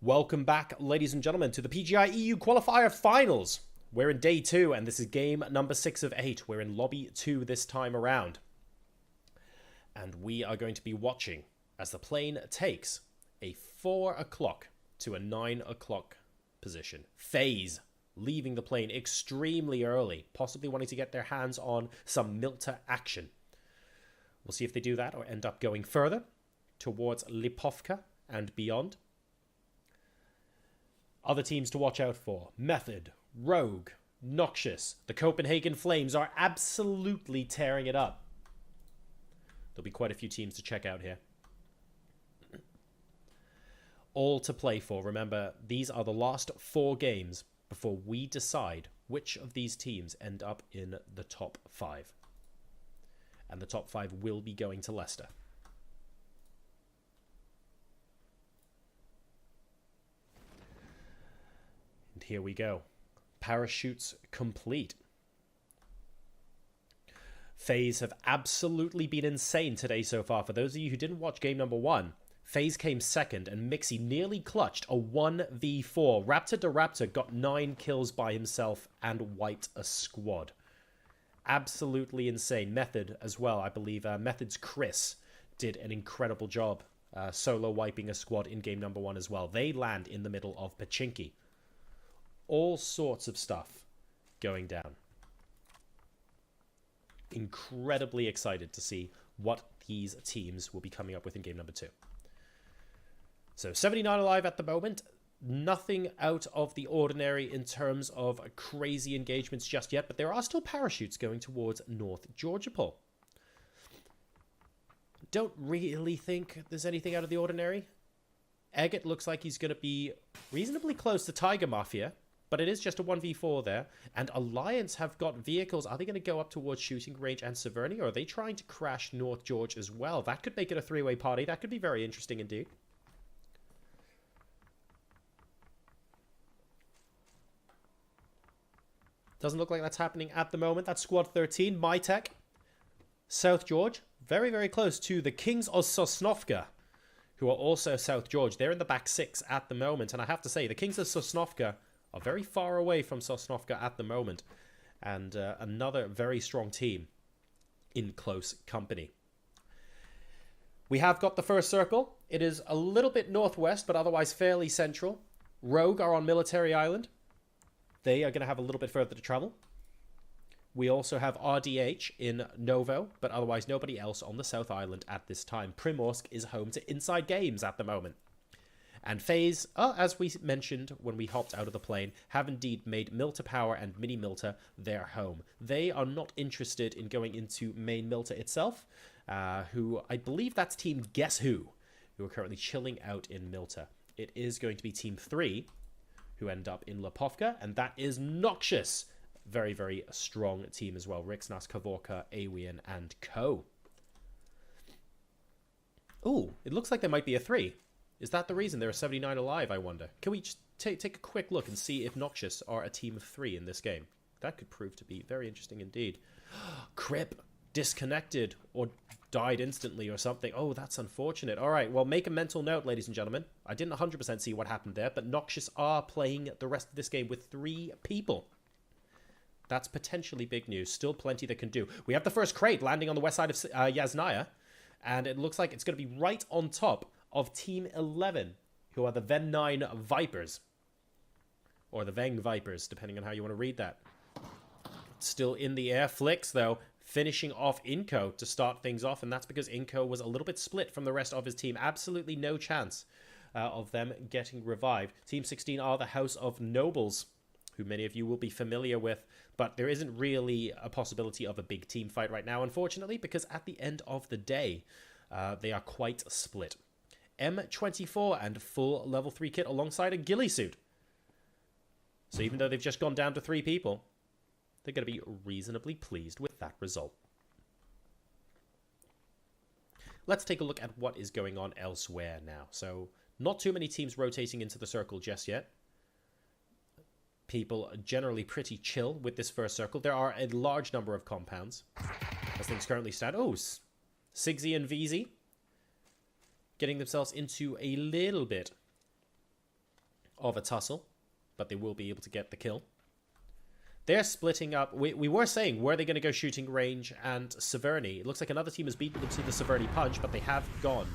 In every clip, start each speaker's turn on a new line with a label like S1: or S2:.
S1: Welcome back, ladies and gentlemen, to the PGI EU Qualifier Finals. We're in day 2, and this is game number 6 of 8. We're in lobby 2 this time around. And we are going to be watching as the plane takes a 4 o'clock to a 9 o'clock position. FaZe leaving the plane extremely early, possibly wanting to get their hands on some Milta action. We'll see if they do that or end up going further towards Lipovka and beyond. Other teams to watch out for: Method, Rogue, Noxious. The Copenhagen Flames are absolutely tearing it up. There'll be quite a few teams to check out here. All to play for. Remember, these are the last 4 games before we decide which of these teams end up in the top 5. And the top 5 will be going to Leicester. And here we go. Parachutes complete. FaZe have absolutely been insane today so far. For those of you who didn't watch game number 1, FaZe came second and Mixie nearly clutched a 1v4. Raptor to Raptor got 9 kills by himself and wiped a squad. Absolutely insane. Method as well, I believe. Method's Chris did an incredible job solo wiping a squad in game number 1 as well. They land in the middle of Pachinki. All sorts of stuff going down. Incredibly excited to see what these teams will be coming up with in game number 2. So 79 alive at the moment. Nothing out of the ordinary in terms of crazy engagements just yet, but there are still parachutes going towards North Georgopol. Don't really think there's anything out of the ordinary. Eggert looks like he's going to be reasonably close to Tiger Mafia, but it is just a 1v4 there. And Alliance have got vehicles. Are they going to go up towards shooting range and Severny, or are they trying to crash North George as well? That could make it a 3-way party. That could be very interesting indeed. Doesn't look like that's happening at the moment. That's squad 13, MyTech. South George, very, very close to the Kings of Sosnovka, who are also South George. They're in the back 6 at the moment. And I have to say, the Kings of Sosnovka are very far away from Sosnovka at the moment. And another very strong team in close company. We have got the first circle. It is a little bit northwest, but otherwise fairly central. Rogue are on Military Island. They are going to have a little bit further to travel. We also have RDH in Novo, but otherwise nobody else on the South Island at this time. Primorsk is home to Inside Games at the moment. And FaZe, as we mentioned when we hopped out of the plane, have indeed made Milta Power and Mini Milta their home. They are not interested in going into main Milta itself, who I believe that's team Guess Who are currently chilling out in Milta. It is going to be team 3 who end up in Lipovka, and that is Noxious. Very, very strong team as well. Rixnas, Kavorka, Awian, and Co. Ooh, it looks like there might be a 3. Is that the reason there are 79 alive, I wonder? Can we just take a quick look and see if Noxious are a team of 3 in this game? That could prove to be very interesting indeed. Crip disconnected or died instantly or something. Oh, that's unfortunate. All right, well, make a mental note, ladies and gentlemen. I didn't 100% see what happened there, but Noxious are playing the rest of this game with 3 people. That's potentially big news. Still plenty they can do. We have the first crate landing on the west side of Yasnaya, and it looks like it's going to be right on top of Team 11, who are the Ven 9 Vipers. Or the Veng Vipers, depending on how you want to read that. Still in the air. Flicks, though, finishing off Inco to start things off, and that's because Inco was a little bit split from the rest of his team. Absolutely no chance of them getting revived. Team 16 are the House of Nobles, who many of you will be familiar with, but there isn't really a possibility of a big team fight right now, unfortunately, because at the end of the day, they are quite split. M24 and full level 3 kit alongside a ghillie suit. So even though they've just gone down to 3 people, they're going to be reasonably pleased with that result. Let's take a look at what is going on elsewhere now. So not too many teams rotating into the circle just yet. People are generally pretty chill with this first circle. There are a large number of compounds as things currently stand. Oh, Sigsy and VZ getting themselves into a little bit of a tussle, but they will be able to get the kill. They're splitting up. We were saying, were they going to go shooting range and Severny? It looks like another team has beaten them to the Severny punch, but they have gone.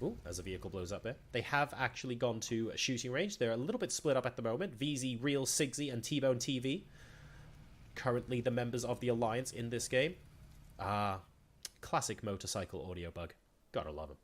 S1: Ooh, as a vehicle blows up there. They have actually gone to shooting range. They're a little bit split up at the moment. VZ, Real, Sigsy, and T-Bone TV. Currently the members of the Alliance in this game. Classic motorcycle audio bug. Gotta love them.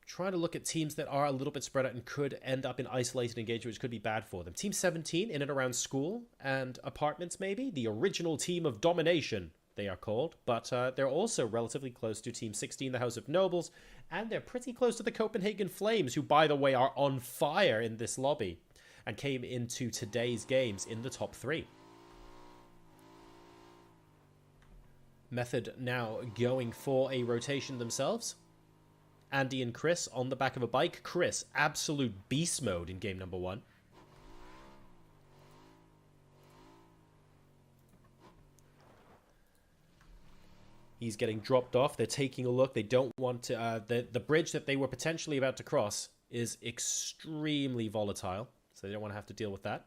S1: Trying to look at teams that are a little bit spread out and could end up in isolated engagement, which could be bad for them. Team 17 in and around school and apartments, maybe. The original team of domination, they are called. But they're also relatively close to Team 16, the House of Nobles. And they're pretty close to the Copenhagen Flames, who, by the way, are on fire in this lobby. And came into today's games in the top 3. Method now going for a rotation themselves. Andy and Chris on the back of a bike. Chris, absolute beast mode in game number 1. He's getting dropped off. They're taking a look. They don't want to... the bridge that they were potentially about to cross is extremely volatile. So they don't want to have to deal with that.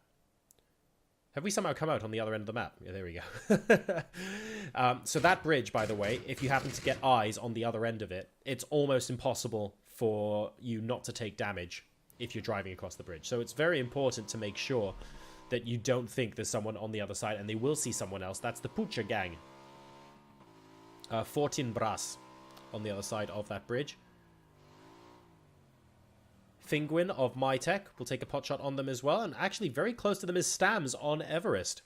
S1: Have we somehow come out on the other end of the map? Yeah, there we go. So that bridge, by the way, if you happen to get eyes on the other end of it, it's almost impossible for you not to take damage if you're driving across the bridge. So it's very important to make sure that you don't think there's someone on the other side, and they will see someone else. That's the Pucha gang. 14 Bras on the other side of that bridge. Finguin of MyTech will take a pot shot on them as well. And actually very close to them is Stams on Everest.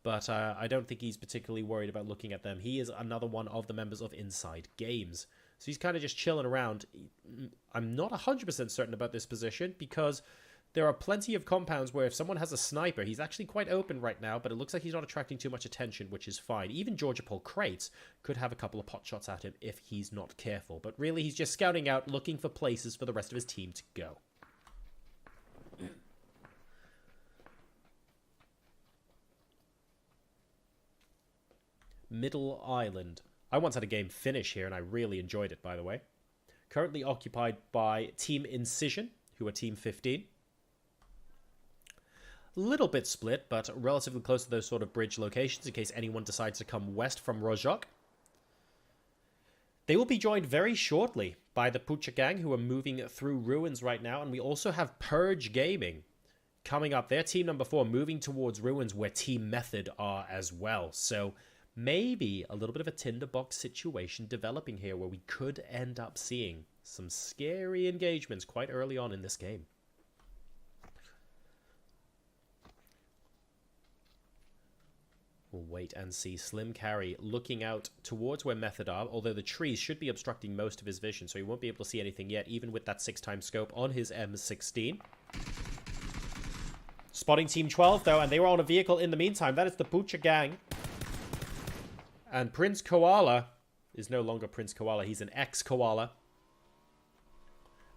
S1: But I don't think he's particularly worried about looking at them. He is another one of the members of Inside Games. So he's kind of just chilling around. I'm not 100% certain about this position because there are plenty of compounds where if someone has a sniper, he's actually quite open right now, but it looks like he's not attracting too much attention, which is fine. Even Georgia Paul Crates could have a couple of pot shots at him if he's not careful. But really, he's just scouting out, looking for places for the rest of his team to go. Middle Island. I once had a game finish here, and I really enjoyed it, by the way. Currently occupied by Team Incision, who are Team 15. Little bit split, but relatively close to those sort of bridge locations in case anyone decides to come west from Rojok. They will be joined very shortly by the Pucha gang, who are moving through ruins right now. And we also have Purge Gaming coming up. Their team number 4 moving towards ruins where Team Method are as well. So maybe a little bit of a tinderbox situation developing here where we could end up seeing some scary engagements quite early on in this game. We'll wait and see. Slim Carry looking out towards where Method are, although the trees should be obstructing most of his vision, so he won't be able to see anything yet, even with that 6x scope on his M16. Spotting Team 12, though, and they were on a vehicle in the meantime. That is the Pucha gang. And Prince Koala is no longer Prince Koala. He's an ex-Koala,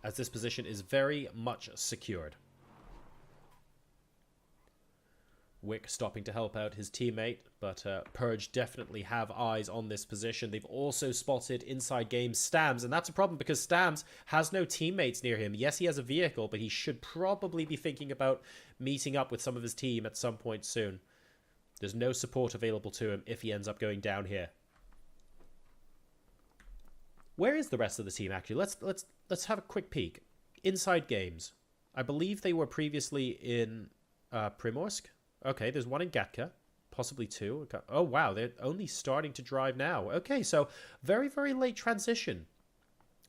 S1: as this position is very much secured. Wick stopping to help out his teammate, but Purge definitely have eyes on this position. They've also spotted Inside Games Stams, and that's a problem because Stams has no teammates near him. Yes, he has a vehicle, but he should probably be thinking about meeting up with some of his team at some point soon. There's no support available to him if he ends up going down here. Where is the rest of the team, actually? Let's have a quick peek. Inside Games. I believe they were previously in Primorsk. Okay, there's one in Gatka, possibly 2. Oh, wow, they're only starting to drive now. Okay, so very, very late transition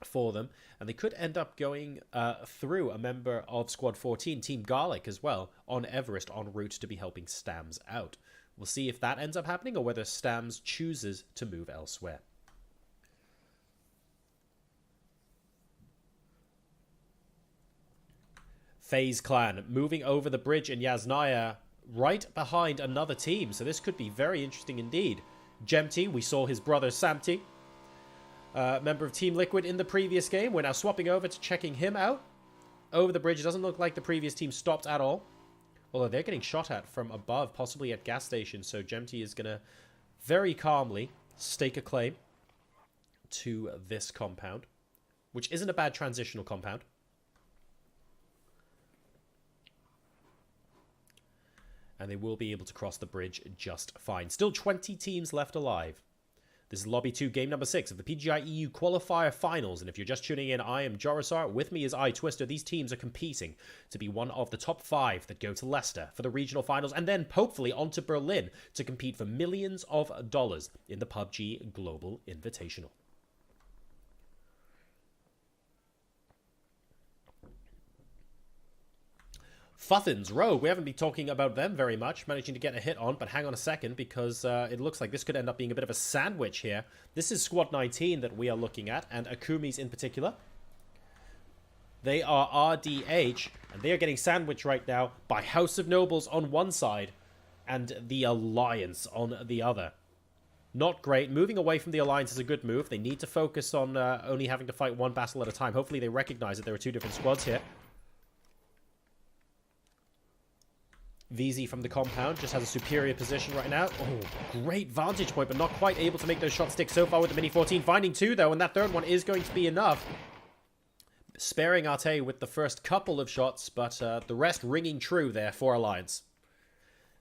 S1: for them. And they could end up going through a member of Squad 14, Team Garlic as well, on Everest en route to be helping Stams out. We'll see if that ends up happening or whether Stams chooses to move elsewhere. FaZe Clan moving over the bridge in Yasnaya, right behind another team. So this could be very interesting indeed. Gemty, we saw his brother Samty, member of Team Liquid in the previous game. We're now swapping over to checking him out. Over the bridge, it doesn't look like the previous team stopped at all. Although they're getting shot at from above, possibly at gas stations. So Gemty is going to very calmly stake a claim to this compound. which isn't a bad transitional compound. And they will be able to cross the bridge just fine. Still 20 teams left alive. This is Lobby 2, game number 6 of the PGI EU Qualifier Finals. And if you're just tuning in, I am Jorisar. With me is iTwister. These teams are competing to be one of the top 5 that go to Leicester for the regional finals. And then, hopefully, on to Berlin to compete for millions of dollars in the PUBG Global Invitational. Futhins, Rogue, we haven't been talking about them very much, managing to get a hit on, but hang on a second, because it looks like this could end up being a bit of a sandwich here. This is Squad 19 that we are looking at, and Akumi's in particular. They are RDH, and they are getting sandwiched right now by House of Nobles on one side, and the Alliance on the other. Not great. Moving away from the Alliance is a good move. They need to focus on only having to fight one battle at a time. Hopefully they recognize that there are 2 different squads here. VZ from the compound just has a superior position right now. Oh, great vantage point, but not quite able to make those shots stick so far with the Mini 14. Finding 2, though, and that third one is going to be enough. Sparing Arte with the first couple of shots, but the rest ringing true there for Alliance.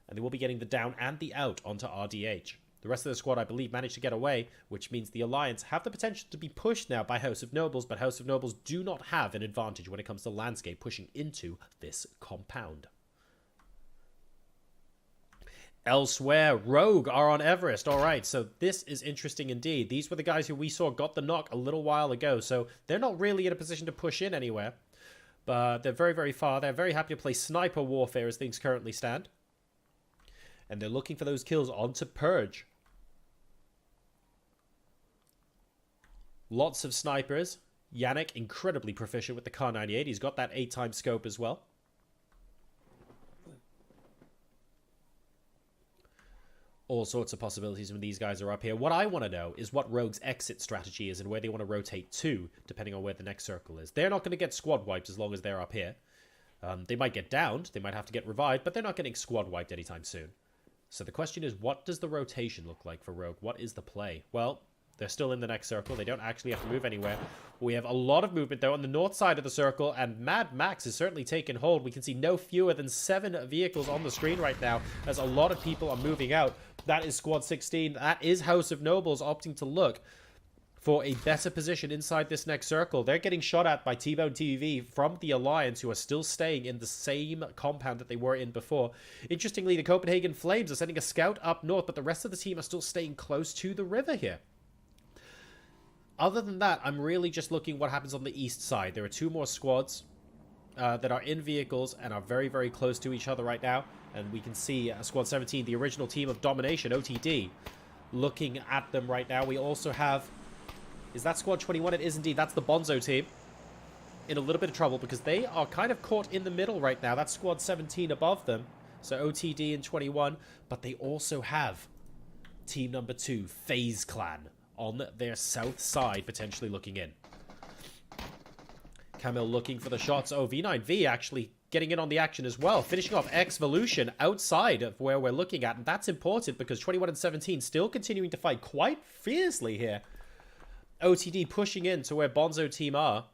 S1: And they will be getting the down and the out onto RDH. The rest of the squad, I believe, managed to get away, which means the Alliance have the potential to be pushed now by House of Nobles, but House of Nobles do not have an advantage when it comes to landscape pushing into this compound. Elsewhere, Rogue are on Everest. All right, so this is interesting indeed. These were the guys who we saw got the knock a little while ago, so they're not really in a position to push in anywhere. But they're very, very far. They're very happy to play sniper warfare as things currently stand. And they're looking for those kills onto Purge. Lots of snipers. Yannick, incredibly proficient with the Kar98. He's got that 8-time scope as well. All sorts of possibilities when these guys are up here. What I want to know is what Rogue's exit strategy is and where they want to rotate to, depending on where the next circle is. They're not going to get squad wiped as long as they're up here. They might get downed, they might have to get revived, but they're not getting squad wiped anytime soon. So the question is, what does the rotation look like for Rogue? What is the play? Well, they're still in the next circle. They don't actually have to move anywhere. We have a lot of movement, though, on the north side of the circle, and Mad Max is certainly taken hold. We can see no fewer than 7 vehicles on the screen right now, as a lot of people are moving out. That is Squad 16. That is House of Nobles opting to look for a better position inside this next circle. They're getting shot at by T-Bone TV from the Alliance, who are still staying in the same compound that they were in before. Interestingly, the Copenhagen Flames are sending a scout up north, but the rest of the team are still staying close to the river here. Other than that, I'm really just looking what happens on the east side. There are 2 more squads that are in vehicles and are very, very close to each other right now. And we can see Squad 17, the original team of domination, OTD, looking at them right now. We also have... Is that Squad 21? It is indeed. That's the Bonzo team. In a little bit of trouble because they are kind of caught in the middle right now. That's Squad 17 above them. So OTD and 21. But they also have team number 2, FaZe Clan, on their south side, potentially looking in. Camille looking for the shots. Oh, V9V actually getting in on the action as well. Finishing off Xvolution outside of where we're looking at. And that's important because 21 and 17 still continuing to fight quite fiercely here. OTD pushing in to where Bonzo team are.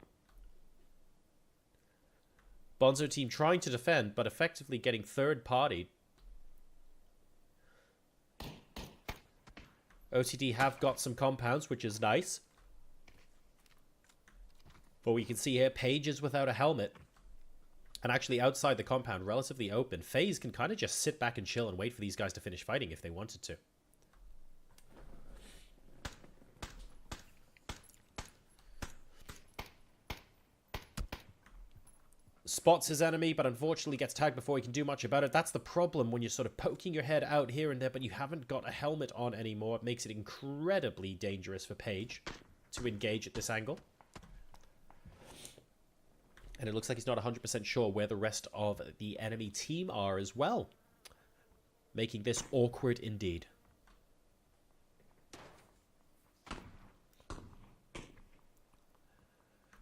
S1: Bonzo team trying to defend, but effectively getting third-partied. OTD have got some compounds, which is nice. But we can see here, Paige is without a helmet. And actually outside the compound, relatively open. FaZe can kind of just sit back and chill and wait for these guys to finish fighting if they wanted to. Spots his enemy, but unfortunately gets tagged before he can do much about it. That's the problem when you're sort of poking your head out here and there, but you haven't got a helmet on anymore. It makes it incredibly dangerous for Paige to engage at this angle. And it looks like he's not 100% sure where the rest of the enemy team are as well. Making this awkward indeed.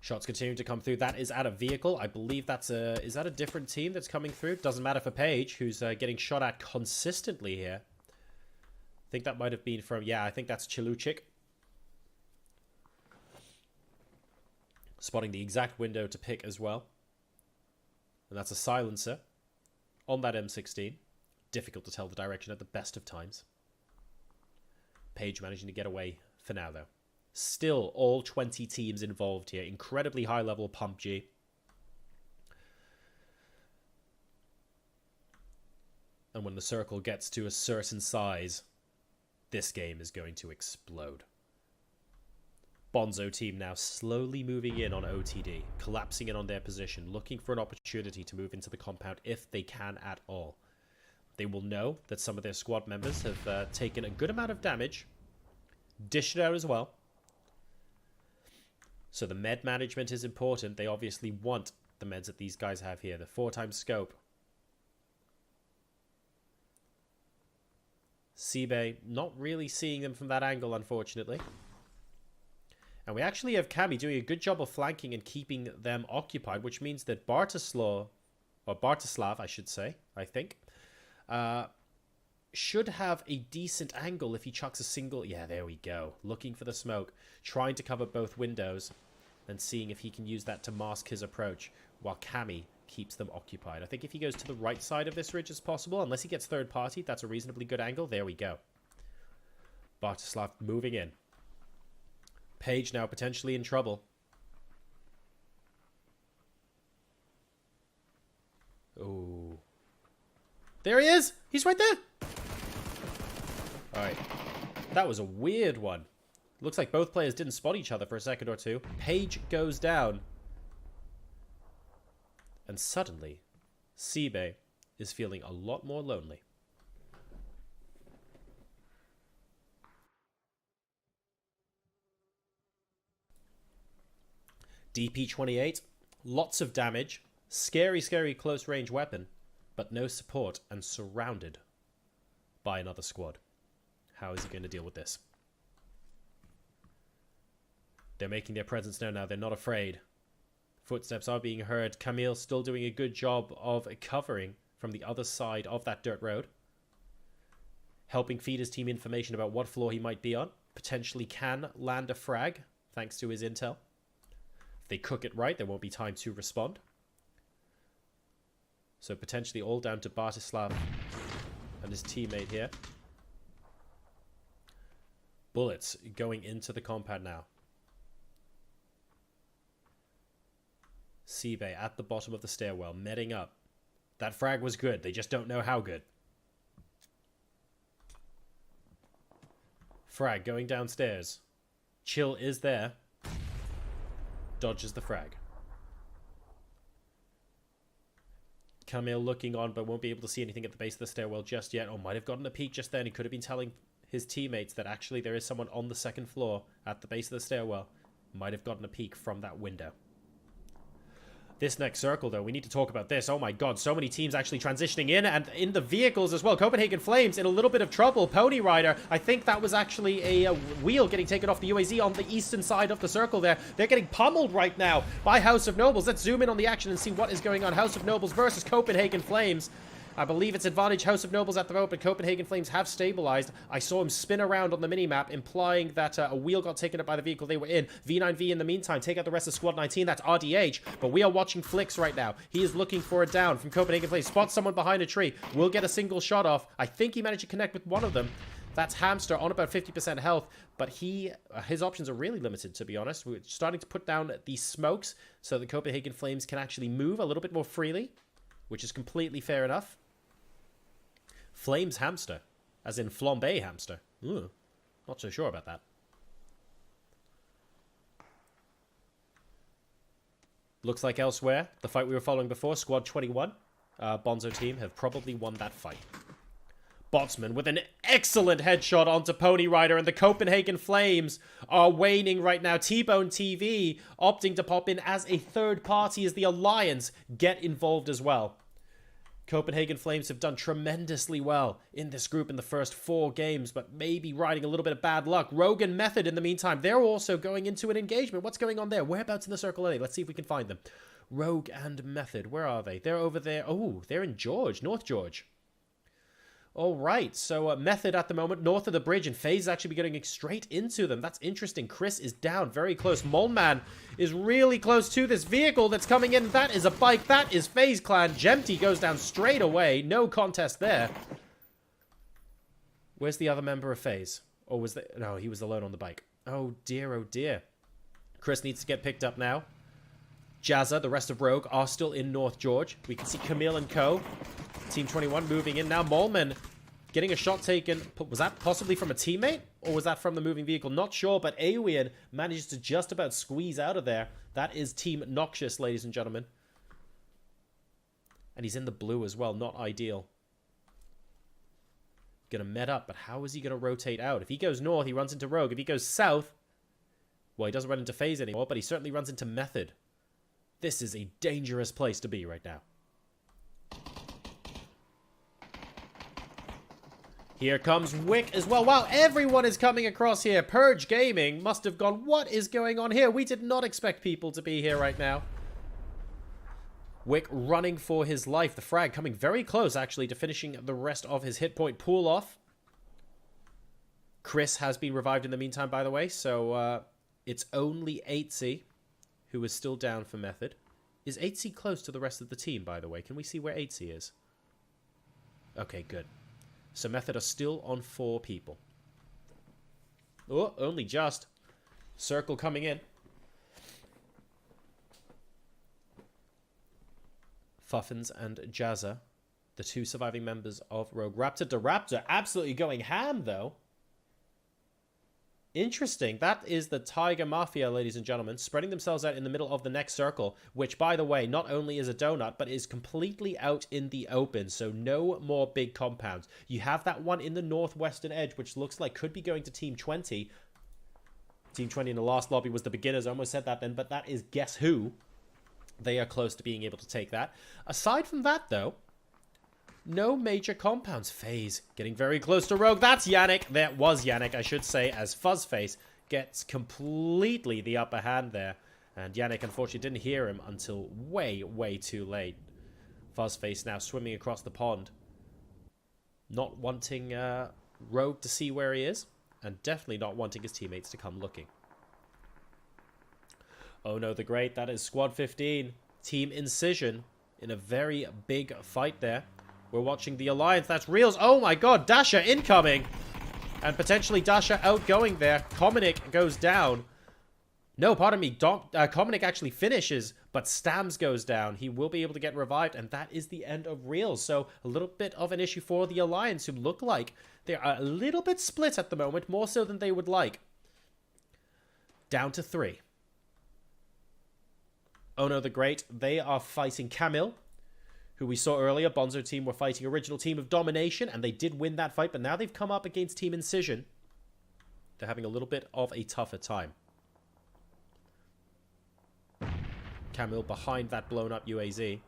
S1: Shots continuing to come through. That is at a vehicle. I believe that's a... Is that a different team that's coming through? Doesn't matter for Paige, who's getting shot at consistently here. I think that might have been from... Yeah, I think that's Chiluchik. Spotting the exact window to pick as well. And that's a silencer on that M16. Difficult to tell the direction at the best of times. Page managing to get away for now, though. Still all 20 teams involved here. Incredibly high level PUBG. And when the circle gets to a certain size, this game is going to explode. Bonzo team now slowly moving in on OTD, collapsing in on their position, looking for an opportunity to move into the compound if they can at all. They will know that some of their squad members have taken a good amount of damage, dished it out as well. So the med management is important. They obviously want the meds that these guys have here. The 4x scope. Seabay not really seeing them from that angle, unfortunately. And we actually have Cami doing a good job of flanking and keeping them occupied, which means that Bartoslav, I should say, I think, should have a decent angle if he chucks a single. Yeah, there we go. Looking for the smoke, trying to cover both windows and seeing if he can use that to mask his approach while Cami keeps them occupied. I think if he goes to the right side of this ridge as possible, unless he gets third party, that's a reasonably good angle. There we go. Bartoslav moving in. Page now potentially in trouble. Oh. There he is! He's right there! Alright. That was a weird one. Looks like both players didn't spot each other for a second or two. Page goes down. And suddenly, Seabay is feeling a lot more lonely. DP28, lots of damage, scary, scary close range weapon, but no support and surrounded by another squad. How is he going to deal with this? They're making their presence known now. They're not afraid. Footsteps are being heard. Camille still doing a good job of covering from the other side of that dirt road. Helping feed his team information about what floor he might be on. Potentially can land a frag, thanks to his intel. If they cook it right, there won't be time to respond. So potentially all down to Bartoslav and his teammate here. Bullets going into the compound now. Seabay at the bottom of the stairwell, medding up. That frag was good. They just don't know how good. Frag going downstairs. Chill is there. Dodges the frag. Camille looking on, but won't be able to see anything at the base of the stairwell just yet. Oh, might have gotten a peek just then. He could have been telling his teammates that actually there is someone on the second floor at the base of the stairwell. Might have gotten a peek from that window. This next circle, though, we need to talk about this. Oh my god, so many teams actually transitioning in, and in the vehicles as well. Copenhagen Flames in a little bit of trouble. Pony Rider, I think that was actually a wheel getting taken off the UAZ on the eastern side of the circle there. They're getting pummeled right now by House of Nobles. Let's zoom in on the action and see what is going on. House of Nobles versus Copenhagen Flames. I believe it's advantage House of Nobles at the moment, but Copenhagen Flames have stabilized. I saw him spin around on the minimap, implying that a wheel got taken up by the vehicle they were in. V9V in the meantime, take out the rest of Squad 19. That's RDH, but we are watching Flicks right now. He is looking for a down from Copenhagen Flames. Spots someone behind a tree. Will get a single shot off. I think he managed to connect with one of them. That's Hamster on about 50% health, but his options are really limited, to be honest. We're starting to put down these smokes so the Copenhagen Flames can actually move a little bit more freely, which is completely fair enough. Flames Hamster, as in flambe hamster. Ooh, not so sure about that. Looks like elsewhere, the fight we were following before, Squad 21, Bonzo team have probably won that fight. Botsman with an excellent headshot onto Pony Rider, and the Copenhagen Flames are waning right now. T-Bone TV opting to pop in as a third party as the Alliance get involved as well. Copenhagen Flames have done tremendously well in this group in the first 4 games, but maybe riding a little bit of bad luck. Rogue and Method in the meantime, they're also going into an engagement. What's going on there? Whereabouts in the circle are they? Let's see if we can find them. Rogue and Method, where are they? They're over there. Oh, they're in George, North George. All right, so Method at the moment, north of the bridge, and FaZe actually be getting straight into them. That's interesting. Chris is down very close. Moleman is really close to this vehicle that's coming in. That is a bike. That is FaZe Clan. Gemty goes down straight away. No contest there. Where's the other member of FaZe? Or was that... No, he was alone on the bike. Oh, dear, oh, dear. Chris needs to get picked up now. Jazza, the rest of Rogue, are still in North George. We can see Camille and Co. Team 21 moving in. Now Moleman getting a shot taken. Was that possibly from a teammate? Or was that from the moving vehicle? Not sure, but Awian manages to just about squeeze out of there. That is Team Noxious, ladies and gentlemen. And he's in the blue as well. Not ideal. Gonna met up, but how is he gonna rotate out? If he goes north, he runs into Rogue. If he goes south, well, he doesn't run into FaZe anymore, but he certainly runs into Method. This is a dangerous place to be right now. Here comes Wick as well. Wow, everyone is coming across here. Purge Gaming must have gone, what is going on here? We did not expect people to be here right now. Wick running for his life. The frag coming very close, actually, to finishing the rest of his hit point pull off. Chris has been revived in the meantime, by the way. So it's only 8C who is still down for Method. Is 8C close to the rest of the team, by the way? Can we see where 8C is? Okay, good. So Method are still on 4 people. Oh, only just. Circle coming in. Fuffins and Jazza, the 2 surviving members of Rogue. Raptor to Raptor, absolutely going ham, though. Interesting. That is the Tiger Mafia, ladies and gentlemen, spreading themselves out in the middle of the next circle, which, by the way, not only is a donut, but is completely out in the open, so no more big compounds. You have that one in the northwestern edge, which looks like could be going to Team 20. Team 20 in the last lobby was the beginners. I almost said that then, but that is guess who. They are close to being able to take that. Aside from that, though, no major compounds. FaZe getting very close to Rogue. That's Yannick. That was Yannick, I should say, as Fuzzface gets completely the upper hand there. And Yannick, unfortunately, didn't hear him until way, way too late. Fuzzface now swimming across the pond. Not wanting Rogue to see where he is. And definitely not wanting his teammates to come looking. Oh no, the Great. That is Squad 15. Team Incision in a very big fight there. We're watching the Alliance. That's Reels. Oh my god, Dasha incoming. And potentially Dasha outgoing there. Komanik goes down. No, pardon me. Komanik actually finishes, but Stams goes down. He will be able to get revived, and that is the end of Reels. So a little bit of an issue for the Alliance, who look like they are a little bit split at the moment, more so than they would like. Down to 3. Oh no, the Great. They are fighting Camille, who we saw earlier. Bonzo team were fighting original Team of Domination, and they did win that fight, but now they've come up against Team Incision. They're having a little bit of a tougher time. Camille behind that blown up UAZ.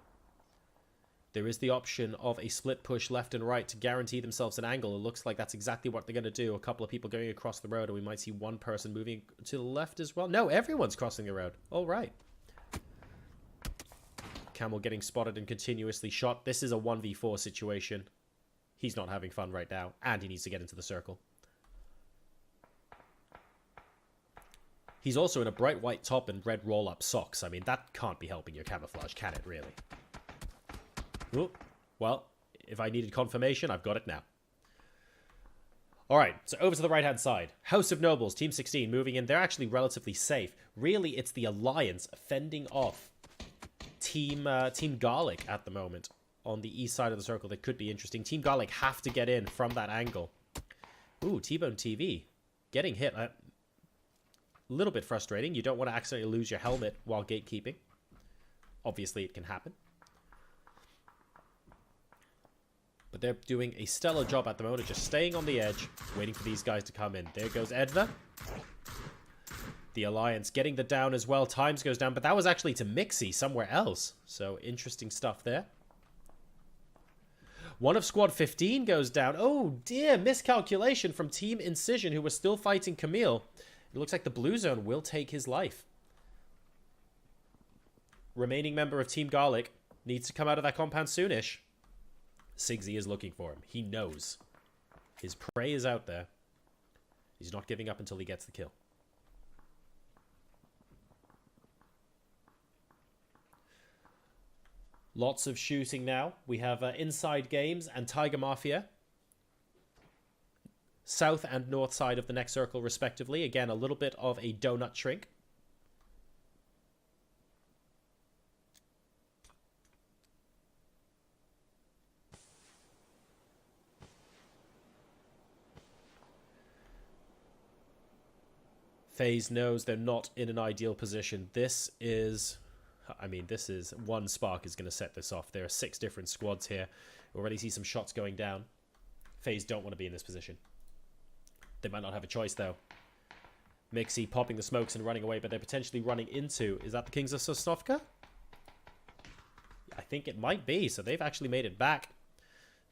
S1: There is the option of a split push left and right to guarantee themselves an angle. It looks like that's exactly what they're going to do. A couple of people going across the road, and we might see one person moving to the left as well. No, everyone's crossing the road. All right. Camel getting spotted and continuously shot. This is a 1v4 situation. He's not having fun right now, and he needs to get into the circle. He's also in a bright white top and red roll-up socks. I mean, that can't be helping your camouflage, can it, really? Ooh, well, if I needed confirmation, I've got it now. Alright, so over to the right-hand side. House of Nobles, Team 16, moving in. They're actually relatively safe. Really, it's the Alliance fending off Team Garlic at the moment on the east side of the circle. That could be interesting. Team Garlic have to get in from that angle. Ooh, T-Bone TV getting hit. A little bit frustrating. You don't want to accidentally lose your helmet while gatekeeping. Obviously, it can happen. But they're doing a stellar job at the moment, just staying on the edge, waiting for these guys to come in. There goes Edva. The Alliance getting the down as well. Times goes down, but that was actually to Mixie somewhere else. So, interesting stuff there. One of Squad 15 goes down. Oh, dear. Miscalculation from Team Incision, who was still fighting Camille. It looks like the blue zone will take his life. Remaining member of Team Garlic needs to come out of that compound soonish. Sigsy is looking for him. He knows. His prey is out there. He's not giving up until he gets the kill. Lots of shooting now. We have Inside Games and Tiger Mafia. South and north side of the next circle, respectively. Again, a little bit of a donut shrink. FaZe knows they're not in an ideal position. This is one spark is going to set this off. There are 6 different squads here. We already see some shots going down. FaZe don't want to be in this position. They might not have a choice, though. Mixi popping the smokes and running away, but they're potentially running into... Is that the Kings of Sosnovka? I think it might be, so they've actually made it back.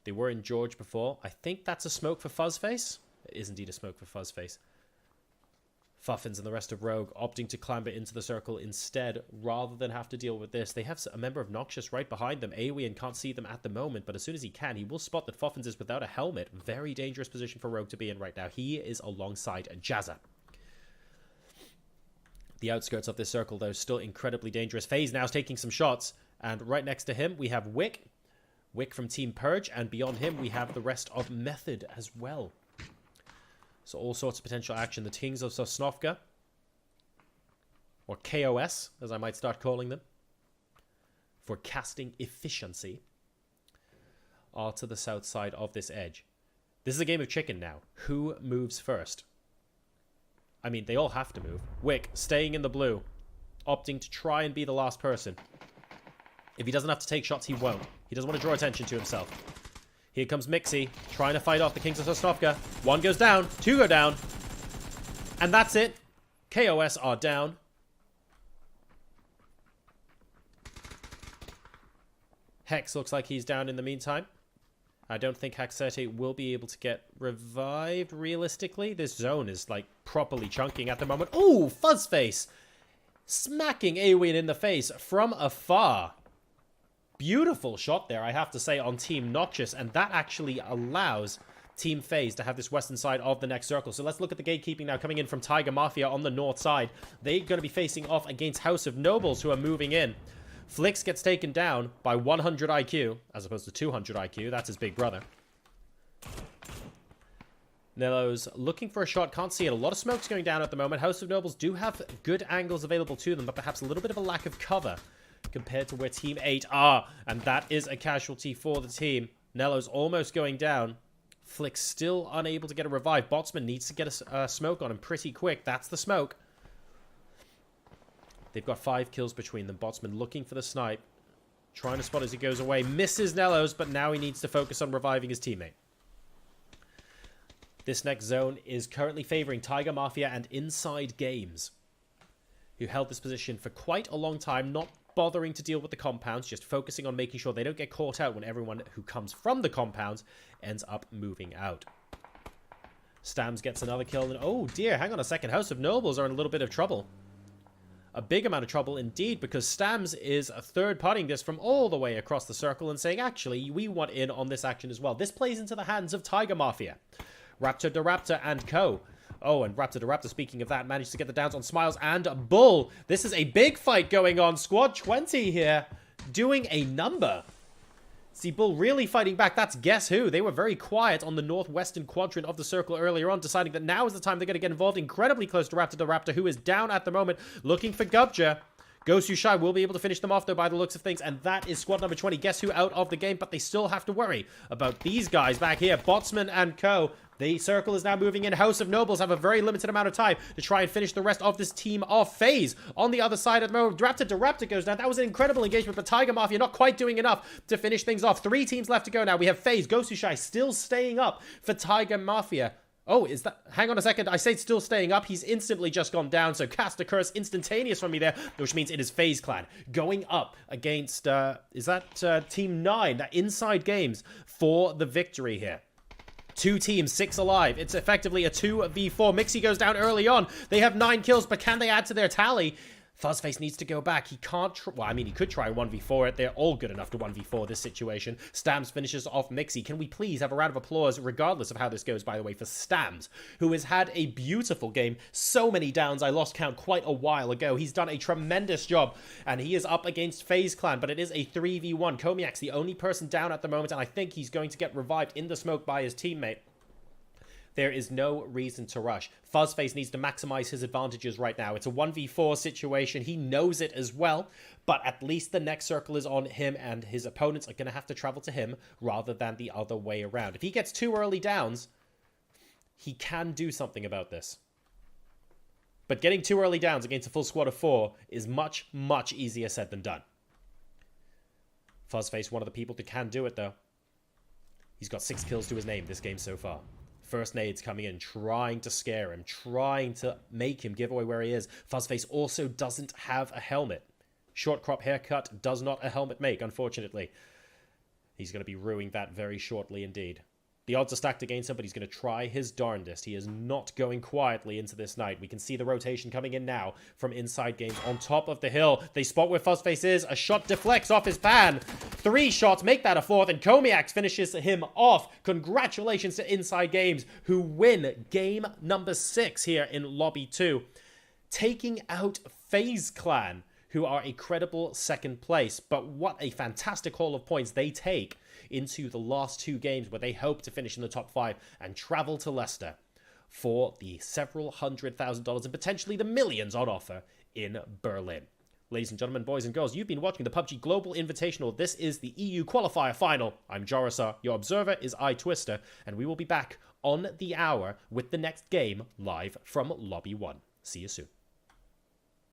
S1: They were in George before. I think that's a smoke for Fuzzface. It is indeed a smoke for Fuzzface. Fuffins and the rest of Rogue opting to clamber into the circle instead, rather than have to deal with this. They have a member of Noxious right behind them. Aoian can't see them at the moment, but as soon as he can, he will spot that Fuffins is without a helmet. Very dangerous position for Rogue to be in right now. He is alongside Jazza. The outskirts of this circle, though, still incredibly dangerous. FaZe now is taking some shots, and right next to him, we have Wick. Wick from Team Purge, and beyond him, we have the rest of Method as well. So all sorts of potential action. The Kings of Sosnovka, or KOS, as I might start calling them, for casting efficiency, are to the south side of this edge. This is a game of chicken now. Who moves first? I mean, they all have to move. Wick, staying in the blue, opting to try and be the last person. If he doesn't have to take shots, he won't. He doesn't want to draw attention to himself. Here comes Mixi, trying to fight off the Kings of Sosnovka. 1 goes down, 2 go down. And that's it. KOS are down. Hex looks like he's down in the meantime. I don't think Haxete will be able to get revived realistically. This zone is like properly chunking at the moment. Ooh, Fuzzface! Smacking Aoian in the face from afar. Beautiful shot there, I have to say, on Team Noxious, and that actually allows Team FaZe to have this western side of the next circle. So let's look at the gatekeeping now coming in from Tiger Mafia on the north side. They're going to be facing off against House of Nobles, who are moving in. Flix gets taken down by 100 IQ, as opposed to 200 IQ. That's his big brother. Nello's looking for a shot, can't see it. A lot of smoke's going down at the moment. House of Nobles do have good angles available to them, but perhaps a little bit of a lack of cover compared to where Team 8 are. And that is a casualty for the team. Nello's almost going down. Flick still unable to get a revive. Botsman needs to get a smoke on him pretty quick. That's the smoke. They've got 5 kills between them. Botsman looking for the snipe. Trying to spot as he goes away. Misses Nello's, but now he needs to focus on reviving his teammate. This next zone is currently favoring Tiger Mafia and Inside Games, who held this position for quite a long time, not bothering to deal with the compounds, just focusing on making sure they don't get caught out when everyone who comes from the compounds ends up moving out. Stams gets another kill, and oh dear, hang on a second, House of Nobles are in a little bit of trouble. A big amount of trouble indeed, because Stams is third-partying this from all the way across the circle and saying, actually, we want in on this action as well. This plays into the hands of Tiger Mafia. Raptor the Raptor and co. Oh, and Raptor the Raptor, speaking of that, managed to get the downs on Smiles and Bull. This is a big fight going on. Squad 20 here doing a number. See, Bull really fighting back. That's guess who. They were very quiet on the northwestern quadrant of the circle earlier on, deciding that now is the time they're going to get involved. Incredibly close to Raptor the Raptor, who is down at the moment, looking for Gubja. Gosu Shai will be able to finish them off, though, by the looks of things, and that is squad number 20. Guess who out of the game, but they still have to worry about these guys back here, Botsman and co. The circle is now moving in. House of Nobles have a very limited amount of time to try and finish the rest of this team off. FaZe on the other side at the moment. Raptor to Raptor goes down. That was an incredible engagement, but Tiger Mafia not quite doing enough to finish things off. 3 teams left to go now. We have FaZe, Gosu Shai still staying up for Tiger Mafia. Oh, is that... Hang on a second. I say it's still staying up. He's instantly just gone down. So cast a curse instantaneous from me there, which means it is FaZe Clan going up against... is that Team 9? That Inside Games for the victory here. 2 teams, 6 alive. It's effectively a 2v4. Mixi goes down early on. They have 9 kills, but can they add to their tally? FaZe needs to go back. He can't... well, I mean, he could try 1v4 it. They're all good enough to 1v4 this situation. Stams finishes off Mixie. Can we please have a round of applause, regardless of how this goes, by the way, for Stams, who has had a beautiful game. So many downs. I lost count quite a while ago. He's done a tremendous job, and he is up against FaZe Clan, but it is a 3v1. Komiak's the only person down at the moment, and I think he's going to get revived in the smoke by his teammate. There is no reason to rush. FaZe needs to maximize his advantages right now. It's a 1v4 situation. He knows it as well, but at least the next circle is on him, and his opponents are going to have to travel to him rather than the other way around. If he gets 2 early downs, he can do something about this. But getting 2 early downs against a full squad of 4 is much, much easier said than done. FaZe, one of the people that can do it, though. He's got 6 kills to his name this game so far. First nades coming in, trying to scare him, trying to make him give away where he is. FaZe also doesn't have a helmet. Short crop haircut does not a helmet make, unfortunately. He's going to be ruining that very shortly indeed. The odds are stacked against him, but he's going to try his darndest. He is not going quietly into this night. We can see the rotation coming in now from inside games on top of the hill. They spot where FaZe is. A shot deflects off his pan. 3 shots make that a 4th, and Komiak finishes him off. Congratulations to Inside Games, who win game number 6 here in Lobby 2, taking out FaZe Clan, who are a credible 2nd place. But what a fantastic haul of points they take into the last 2 games, where they hope to finish in the top 5 and travel to Leicester for the several $100,000 and potentially the millions on offer in Berlin. Ladies and gentlemen, boys and girls, you've been watching the PUBG Global Invitational. This is the EU Qualifier Final. I'm Jarasar. Your observer is iTwister, and we will be back on the hour with the next game live from Lobby 1. See you soon.